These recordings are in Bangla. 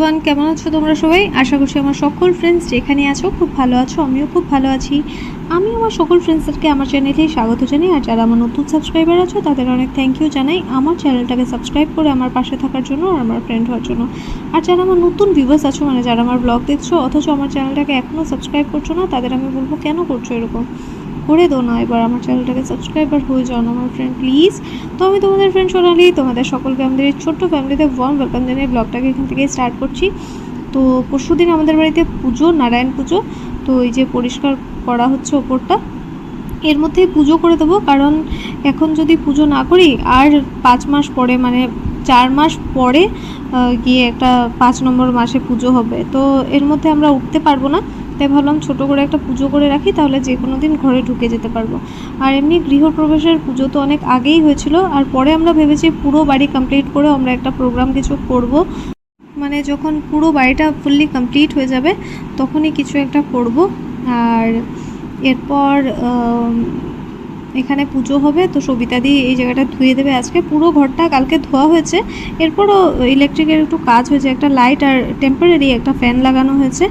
এভরিওয়ান, কেমন আছো তোমরা সবাই? আশা করছি আমার সকল ফ্রেন্ডস যেখানে আছো খুব ভালো আছো। আমিও খুব ভালো আছি। আমি আমার সকল ফ্রেন্ডসদেরকে আমার চ্যানেলে স্বাগত জানাই। আর যারা আমার নতুন সাবস্ক্রাইবার আছো তাদের অনেক থ্যাংক ইউ জানাই আমার চ্যানেলটাকে সাবস্ক্রাইব করে আমার পাশে থাকার জন্য আর আমার ফ্রেন্ড হওয়ার জন্য। আর যারা আমার নতুন ভিউয়ার্স আছো, মানে যারা আমার ব্লগ দেখছো অথচ আমার চ্যানেলটাকে এখনও সাবস্ক্রাইব করছো না, তাদের আমি বলবো কেন করছো এরকম? করে দো না, এবার আমার চ্যানেলটাকে সাবস্ক্রাইবার হয়ে যাও না আমার ফ্রেন্ড, প্লিজ। তো আমি তোমাদের ফ্রেন্ড সোনালি, তোমাদের সকলকে আমাদের এই ছোট্ট ফ্যামিলিতে ওয়ার্ম ওয়েলকাম জানিয়ে ব্লগটাকে এখান থেকে স্টার্ট করছি। তো পরশুদিন আমাদের বাড়িতে পুজো, নারায়ণ পুজো। তো এই যে পরিষ্কার করা হচ্ছে ওপরটা, এর মধ্যেই পুজো করে দেবো। কারণ এখন যদি পুজো না করি আর 5 মাস পরে, মানে 4 মাস পরে গিয়ে একটা 5 নম্বর মাসে পুজো হবে, তো এর মধ্যে আমরা উঠতে পারবো না। তাই ভাবলাম ছোটো করে একটা পুজো করে রাখি, তাহলে যে কোনো দিন ঘরে ঢুকে যেতে পারবো। আর এমনি গৃহপ্রবেশের পুজো তো অনেক আগেই হয়েছিল, আর পরে আমরা ভেবেছি পুরো বাড়ি কমপ্লিট করে আমরা একটা প্রোগ্রাম কিছু করব। মানে যখন পুরো বাড়িটা ফুললি কমপ্লিট হয়ে যাবে তখনই কিছু একটা করব। আর এরপর এখানে পুজো হবে, তো সবিতা দি এই জায়গাটা ধুয়ে দেবে আজকে। পুরো ঘরটা কালকে ধোয়া হয়েছে। এরপরও ইলেকট্রিকের একটু কাজ হয়েছে, একটা লাইট আর টেম্পারারি একটা ফ্যান লাগানো হয়েছে।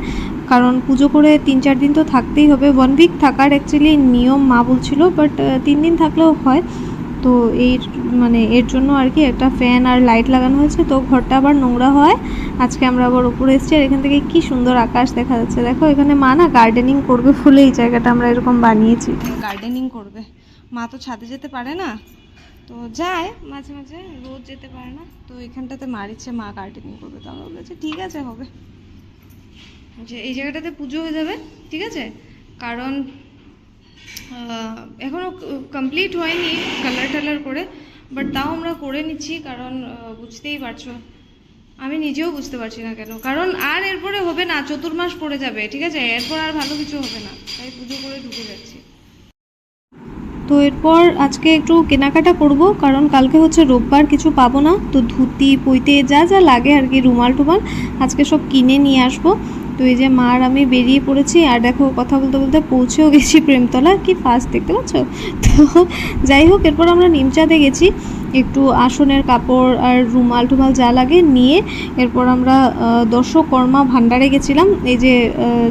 কারণ পুজো করে 3-4 দিন তো থাকতেই হবে। 1 উইক থাকার অ্যাকচুয়ালি নিয়ম মা বলছিল, বাট 3 দিন থাকলেও হয়। তো এর জন্য আর কি একটা ফ্যান আর লাইট লাগানো হয়েছে। তো ঘরটা আবার নোংরা হয়। আজকে আমরা আবার উপরে এসেছি, আর এখান থেকে কি সুন্দর আকাশ দেখা যাচ্ছে। দেখো এখানে মা না গার্ডেনিং করবে ফুলে, এই জায়গাটা আমরা এরকম বানিয়েছি, গার্ডেনিং করবে। মা তো ছাদে যেতে পারে না, তো যায় মাঝে মাঝে, রোজ যেতে পারে না। তো এখানটাতে মার ইচ্ছে মা গার্ডেনিং করবে। তো আমরা বলেছি ঠিক আছে, হবে। যে এই জায়গাটাতে পুজো হয়ে যাবে, ঠিক আছে। কারণ এখনও কমপ্লিট হয়নি কালার টালার করে, বাট তাও আমরা করে নিচ্ছি। কারণ বুঝতেই পারছো, আমি নিজেও বুঝতে পারছি না কেন। কারণ আর এরপরে হবে না, চতুর্মাস পড়ে যাবে, ঠিক আছে। এরপর আর ভালো কিছু হবে না, তাই পুজো করে ঢুকে যাচ্ছি। তো এরপর আজকে একটু কেনাকাটা করব, কারণ কালকে হচ্ছে রোববার, কিছু পাবো না। তো ধুতি পইতে যা যা লাগে আর কি, রুমাল টুমাল আজকে সব কিনে নিয়ে আসবো। তো এই যে মার আমি বেরিয়ে পড়েছি, আর দেখো কথা বলতে বলতে পৌঁছেও গেছি প্রেমতলা। কি ফাস্ট, দেখতে পাচ্ছ? তো যাই হোক, এরপর আমরা নিমচাঁদে গেছি, একটু আসনের কাপড় আর রুমাল টুমাল যা লাগে নিয়ে। এরপর আমরা দশকর্মা ভাণ্ডারে গেছিলাম, এই যে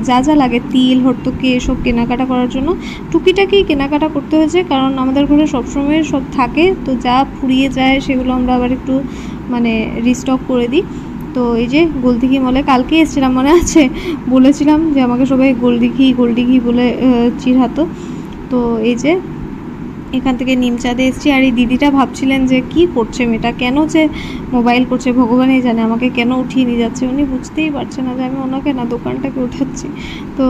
যা যা লাগে তিল হর্তুকি এসব কেনাকাটা করার জন্য। টুকিটাকি কেনাকাটা করতে হয়েছে, কারণ আমাদের ঘরে সবসময় সব থাকে, তো যা ফুরিয়ে যায় সেগুলো আমরা আবার একটু মানে রিস্টক করে দিই। তো এই যে গোলদিঘি মলে কালকে এসেছিলাম, মনে আছে? বলেছিলাম যে আমাকে সবাই গোলদিঘি বলে চিড়াতো। তো এই যে এখান থেকে নিমচাঁদে এসেছি। আর এই দিদিটা ভাবছিলেন যে কি করছে মেয়েটা, কেন যে মোবাইল করছে ভগবানই জানে, আমাকে কেন উঠিয়ে নিয়ে যাচ্ছে। উনি বুঝতেই পারছে না যে আমি ওনাকে না দোকানটাকে উঠাচ্ছি। তো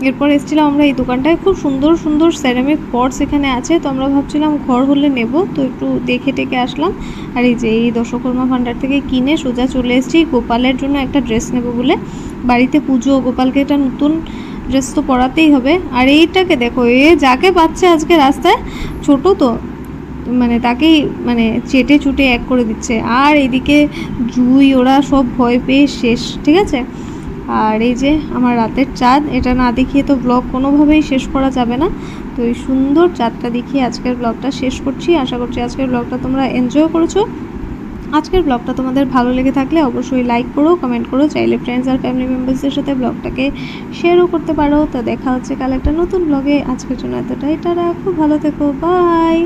এরপর এসেছিলাম আমরা এই দোকানটায়, খুব সুন্দর সুন্দর সেরামিক পটস এখানে আছে। তো আমরা ভাবছিলাম ঘর হলে নেব, তো একটু দেখে টেকে আসলাম। আর এই যে এই দশকর্মা ভাণ্ডার থেকে কিনে সোজা চলে এসেছি গোপালের জন্য একটা ড্রেস নেব বলে। বাড়িতে পুজো, গোপালকে একটা নতুন ড্রেস তো পরাতেই হবে। আর এইটাকে দেখো, যাকে পাচ্ছে আজকে রাস্তায়, ছোট তো মানে তাকেই মানে চেটে চুটে এক করে দিচ্ছে। আর এদিকে জুই ওরা সব ভয় পেয়ে শেষ, ঠিক আছে। আর এই যে আমার রাতের চাঁদ, এটা না দেখিয়ে তো ব্লগ কোনোভাবেই শেষ করা যাবে না। তো এই সুন্দর চাঁদটা দেখিয়ে আজকের ব্লগটা শেষ করছি। আশা করছি আজকের ব্লগটা তোমরা এনজয় করেছো। আজকের ব্লগটা তোমাদের ভালো লেগে থাকলে অবশ্যই লাইক করো, কমেন্ট করো, চাইলে ফ্রেন্ডস আর ফ্যামিলি মেম্বার্সদের সাথে ব্লগটাকে শেয়ারও করতে পারো। তো দেখা হচ্ছে কাল একটা নতুন ব্লগে। আজকের জন্য এতটাই, টাটা, খুব ভালো থেকো, বাই।